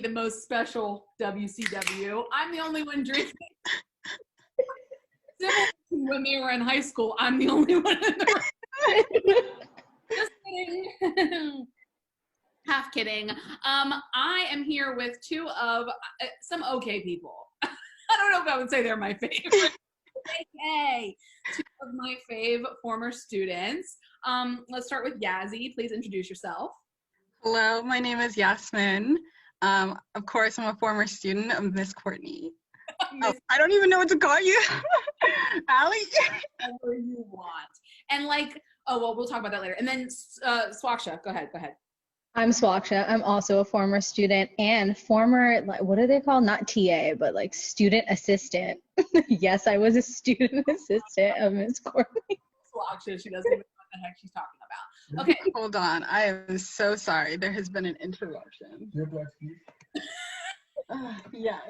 the most special WCW. I'm the only one drinking. Similar to when they were in high school, I'm the only one in the room. Just kidding. Half kidding. I am here with two of some okay people. I don't know if I would say they're my favorite. Okay, two of my fave former students. Let's start with Yazzie. Please introduce yourself. Hello, my name is Yasmin. Of course, I'm a former student of Miss Courtney. Oh, I don't even know what to call you. Allie? Whatever you want. And we'll talk about that later. And then Swaksha, go ahead. I'm Swaksha. I'm also a former student and former, what are they called? Not TA, but like student assistant. Yes, I was a student assistant of Miss Courtney. Swaksha, she doesn't even know what the heck she's talking about. Okay. Hold on. I am so sorry. There has been an interruption. Yes.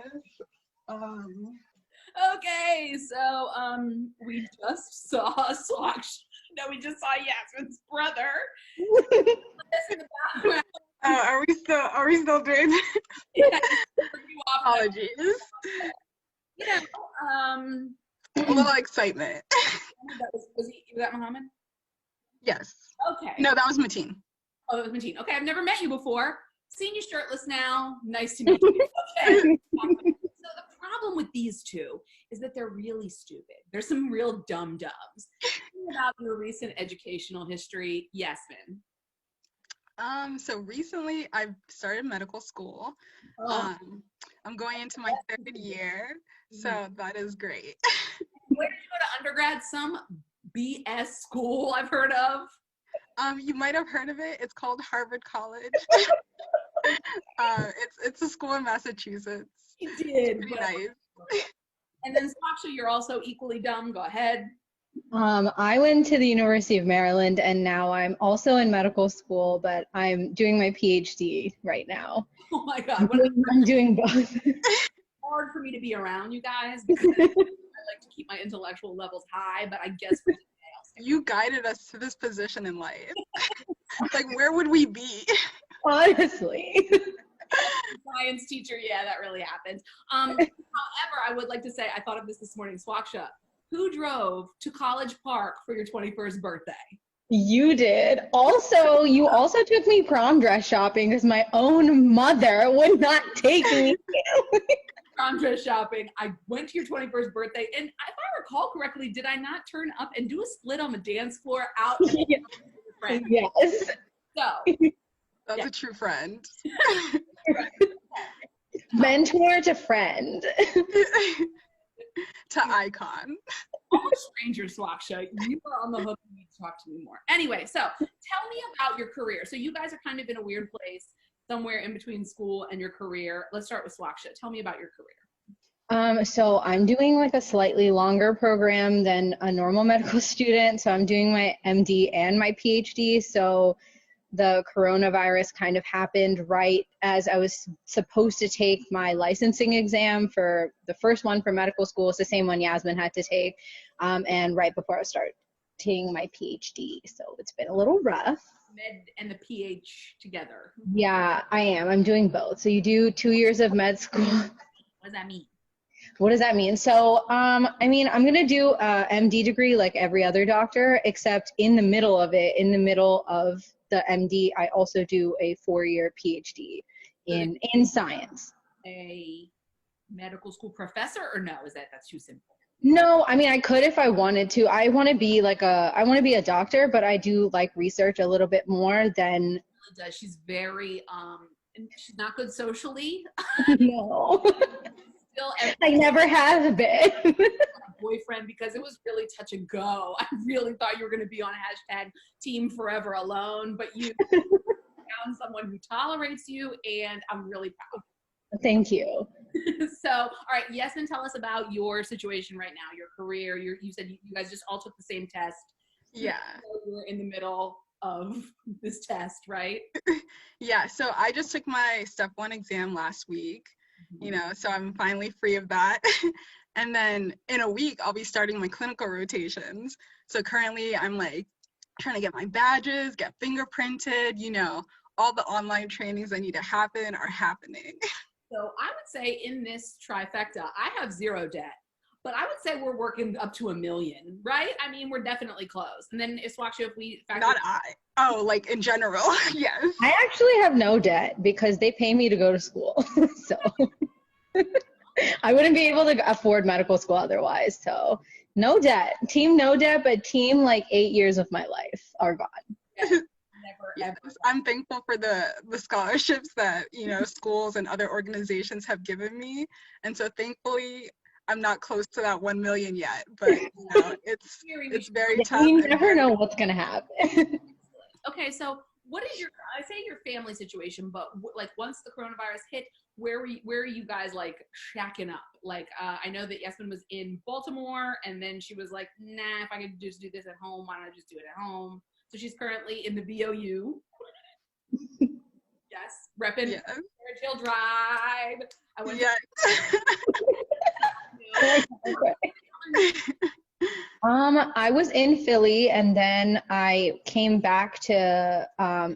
Okay, so we just saw Swaksha. No, we just saw Yasmin's brother. Are we still doing this? Yeah, Apologies. You know, A little excitement. was that Muhammad? Yes. Okay. No, that was Mateen. Oh, that was Mateen. Okay, I've never met you before. Seen you shirtless now. Nice to meet you. Okay. So the problem with these two is that they're really stupid. There's some real dumb dumbs. About your recent educational history, Yasmin. So recently I've started medical school. I'm going into my 3rd year, so that is great. Where did you go to undergrad? Some BS school I've heard of. You might have heard of it. It's called Harvard College. It's a school in Massachusetts. You did. It's pretty nice. And then Swaksha, you're also equally dumb. Go ahead. I went to the University of Maryland and now I'm also in medical school, but I'm doing my PhD right now. Oh my God. I'm doing both. It's hard for me to be around you guys because I like to keep my intellectual levels high, but I guess for today I'll stay. You guided us to this position in life. Like, where would we be? Honestly. Science teacher, yeah, that really happened. However, I would like to say, I thought of this morning, Swaksha. Who drove to College Park for your 21st birthday? You did. Also, you also took me prom dress shopping because my own mother would not take me. Prom dress shopping. I went to your 21st birthday, and if I recall correctly, did I not turn up and do a split on the dance floor out? Yes. So. That's a true friend. Mentor to friend. To icon. Almost stranger, Swaksha. You are on the hook. You need to talk to me more. Anyway, so tell me about your career. So you guys are kind of in a weird place, somewhere in between school and your career. Let's start with Swaksha. Tell me about your career. So I'm doing like a slightly longer program than a normal medical student. So I'm doing my MD and my PhD. So the coronavirus kind of happened right as I was supposed to take my licensing exam for the first one for medical school. It's the same one Yasmin had to take, and right before I started taking my PhD. So it's been a little rough. Med and the PH together. Yeah, I am. I'm doing both. So you do 2 years of med school. What does that mean? What does that mean? So, I'm going to do a MD degree like every other doctor, except in the middle of the MD, I also do a 4-year PhD in science. A medical school professor, or no? That's too simple? No, I could if I wanted to. I want to be a doctor, but I do like research a little bit more than. She's very she's not good socially. No. Still, I never have been. Boyfriend, because it was really touch and go. I really thought you were going to be on #Team Forever Alone, but you found someone who tolerates you, and I'm really proud. Thank you. So, all right, Yasmin, tell us about your situation right now, your career. You said you guys just all took the same test. Yeah. You were in the middle of this test, right? Yeah, so I just took my step 1 exam last week, so I'm finally free of that. And then in a week, I'll be starting my clinical rotations. So currently I'm like trying to get my badges, get fingerprinted, all the online trainings that need to happen are happening. So I would say in this trifecta, I have zero debt, but I would say we're working up to $1 million, right? I mean, we're definitely close. And then Iswaksha, if we factor Not I. Oh, like in general, yes. I actually have no debt because they pay me to go to school. So I wouldn't be able to afford medical school otherwise. So no debt. Team no debt, but team like 8 years of my life are gone. never, Yes, ever. I'm thankful for the scholarships that, schools and other organizations have given me. And so thankfully, I'm not close to that 1 million yet, but it's very tough. You and never know what's going to happen. Okay, so what is I say your family situation, but like once the coronavirus hit, where are you guys like shacking up? Like, I know that Yasmin was in Baltimore, and then she was like, nah, if I could just do this at home, why don't I just do it at home? So she's currently in the BOU. Yes, repping Yes. Chill Drive. I went Yes. I was in Philly, and then I came back to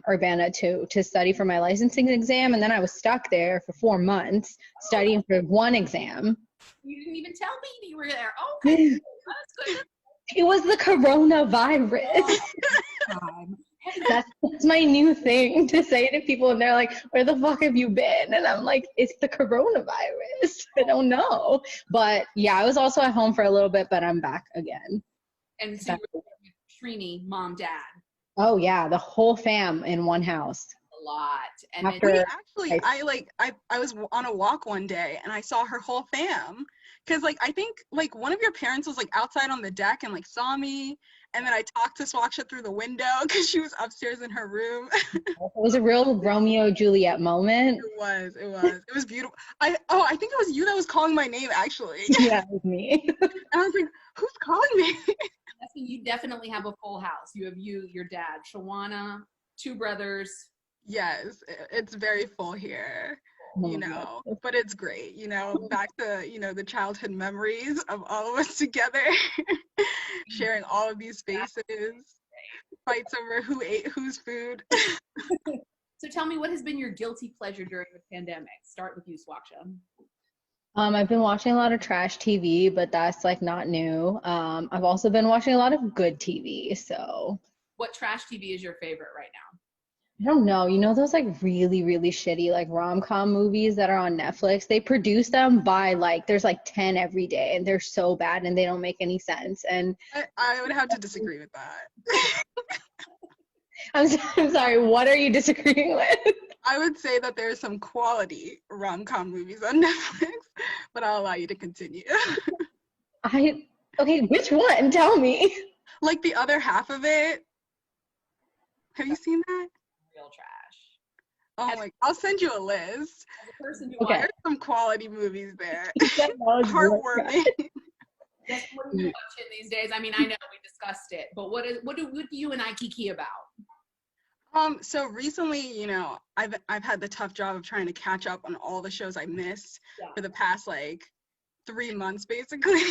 Urbana to study for my licensing exam, and then I was stuck there for 4 months studying for one exam. You didn't even tell me that you were there. Okay, that's good. It was the coronavirus. That's my new thing to say to people, and they're like, where the fuck have you been? And I'm like, it's the coronavirus. I don't know. But yeah, I was also at home for a little bit, but I'm back again. And so you were with Srini, mom, dad. Oh yeah, the whole fam in one house. A lot. And After- then, Actually, I was on a walk one day and I saw her whole fam. Cause like I think like one of your parents was like outside on the deck and like saw me, and then I talked to Swaksha through the window because she was upstairs in her room. It was a real Romeo Juliet moment. It was beautiful. I think it was you that was calling my name actually. Yeah, it was me. And I was like, who's calling me? you definitely have a full house. You have your dad, Shawana, 2 brothers. Yes, it's very full here. But it's great, back to, the childhood memories of all of us together, sharing all of these spaces, fights over who ate whose food. So tell me, what has been your guilty pleasure during the pandemic? Start with you, Swaksha. I've been watching a lot of trash TV, but that's like not new. I've also been watching a lot of good TV, so. What trash TV is your favorite right now? I don't know. You know those like really, really shitty like rom-com movies that are on Netflix? They produce them by like there's like 10 every day, and they're so bad and they don't make any sense. And I would have to disagree with that. I'm sorry, what are you disagreeing with? I would say that there's some quality rom-com movies on Netflix, but I'll allow you to continue. Okay, which one? Tell me. Like the other half of it. Have you seen that? Real trash. Oh my, I'll send you a list. As a person who There's some quality movies there. That was Heartwarming. What are you watching these days? I mean, I know we discussed it, but what do you and I kiki about? So recently, I've had the tough job of trying to catch up on all the shows I missed for the past like 3 months, basically.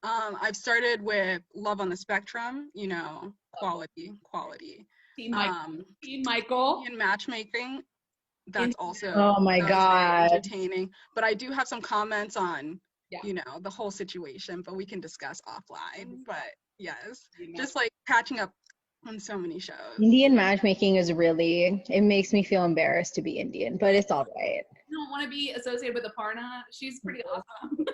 Mm-hmm. I've started with Love on the Spectrum, quality. Team Michael. And matchmaking. That's also Oh my God. very entertaining. But I do have some comments on, the whole situation, but we can discuss offline. But yes, just like catching up on so many shows. Indian matchmaking is really, it makes me feel embarrassed to be Indian, but it's all right. You don't want to be associated with Aparna. She's pretty awesome.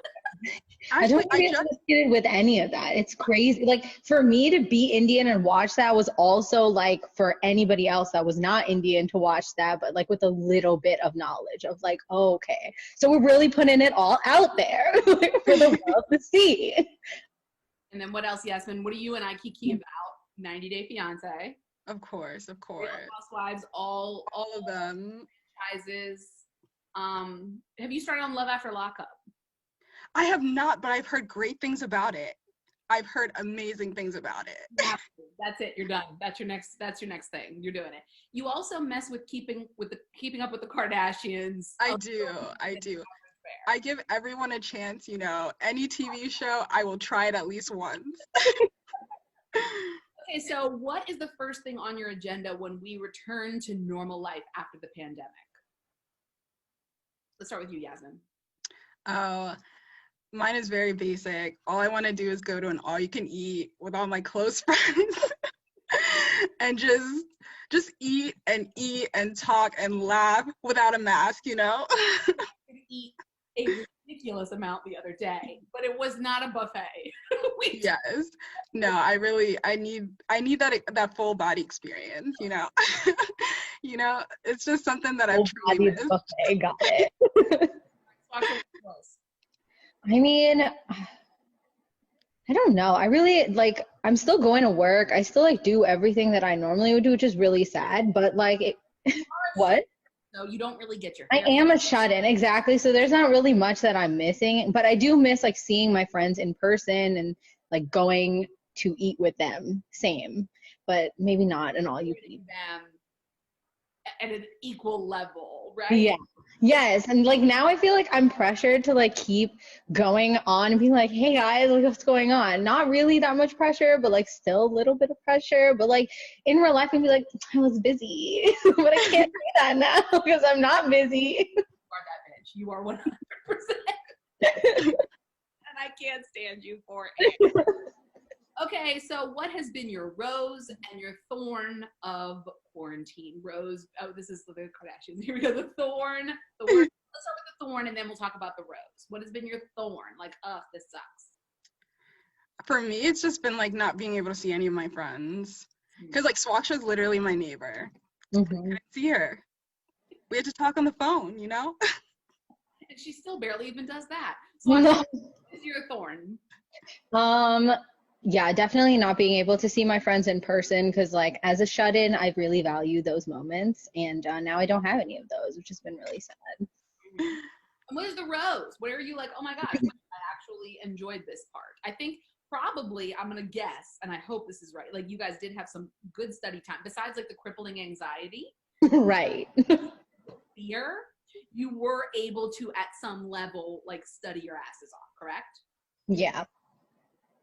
I don't want to be associated with any of that. It's crazy. Like for me to be Indian and watch that was also like for anybody else that was not Indian to watch that, but like with a little bit of knowledge of like, oh, okay. So we're really putting it all out there for the world to see. And then what else, Yasmin? What are you and I kiki about? 90 Day Fiance. Of course. Real Housewives, all of them. Franchises. Have you started on Love After Lockup? I have not, but I've heard great things about it. I've heard amazing things about it. That's it. You're done. That's your next thing. You're doing it. You also mess with keeping up with the Kardashians. I do. I give everyone a chance, any TV show, I will try it at least once. Okay, so what is the first thing on your agenda when we return to normal life after the pandemic? Let's start with you, Yasmin. Oh, mine is very basic. All I want to do is go to an all-you-can-eat with all my close friends and just eat and talk and laugh without a mask, you know? Eat a ridiculous amount the other day, but it was not a buffet. Yes. No, I need that full body experience, you know. You know, it's just something that I've truly Body missed. buffet, got it. I mean, I don't know. I really like, I'm still going to work. I still like do everything that I normally would do, which is really sad, but like what? So you don't really get your I hair. am a shut-in, exactly. So there's not really much that I'm missing, but I do miss like seeing my friends in person and like going to eat with them. Same, but maybe not an all you can eat. Them at an equal level, right? Yeah. Yes. And like now I feel like I'm pressured to like keep going on and being like, hey guys, like what's going on? Not really that much pressure, but like still a little bit of pressure. But like in real life, I'd be like, I was busy. But I can't do that now because I'm not busy. You are that bitch. You are 100%. And I can't stand you for it. Okay, so what has been your rose and your thorn of quarantine? Rose, oh, this is the Kardashians. Here we go. The thorn. Let's start with the thorn and then we'll talk about the rose. What has been your thorn? Like, this sucks. For me, it's just been like not being able to see any of my friends. Because like Swaksha's literally my neighbor. I couldn't see her. We had to talk on the phone, you know? And she still barely even does that. So what is your thorn? Yeah, definitely not being able to see my friends in person because, like, as a shut-in, I really value those moments, and now I don't have any of those, which has been really sad. And what is the rose? Where are you like, oh my gosh, I actually enjoyed this part? I think probably, I'm gonna guess, and I hope this is right, like you guys did have some good study time, besides like the crippling anxiety. Right. Fear, you were able to, at some level, like study your asses off, correct? Yeah.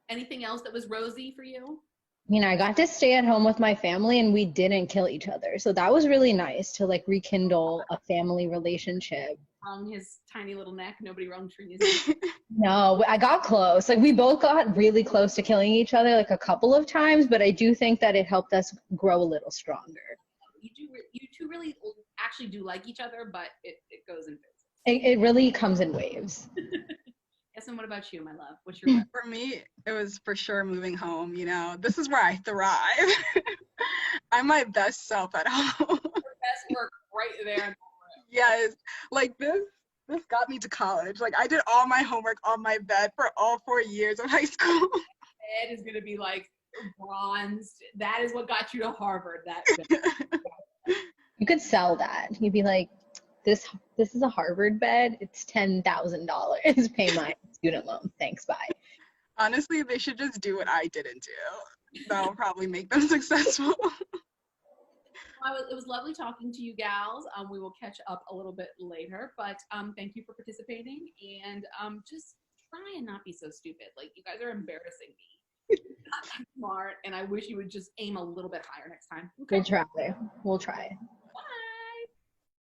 Anything else that was rosy for you? You know, I got to stay at home with my family and we didn't kill each other. So that was really nice to like rekindle a family relationship. Wrung his tiny little neck. Nobody wrung Trini's neck. No, I got close. Like we both got really close to killing each other like a couple of times, but I do think that it helped us grow a little stronger. You two really actually do like each other, but it goes in phases. It really comes in waves. Yes, and what about you, my love? What's your For me, it was for sure moving home, you know. This is where I thrive. I'm my best self at home. Your best work right there. Yes, like this got me to college. Like I did all my homework on my bed for all 4 years of high school. Bed is gonna be like bronzed. That is what got you to Harvard. That You could sell that. You'd be like, this is a Harvard bed. It's $10,000. Pay my student loan. Thanks, bye. Honestly, they should just do what I didn't do. That'll probably make them successful. It was lovely talking to you gals. We will catch up a little bit later, but thank you for participating and just try and not be so stupid. Like you guys are embarrassing me. Not that smart, and I wish you would just aim a little bit higher next time. Okay. We'll try.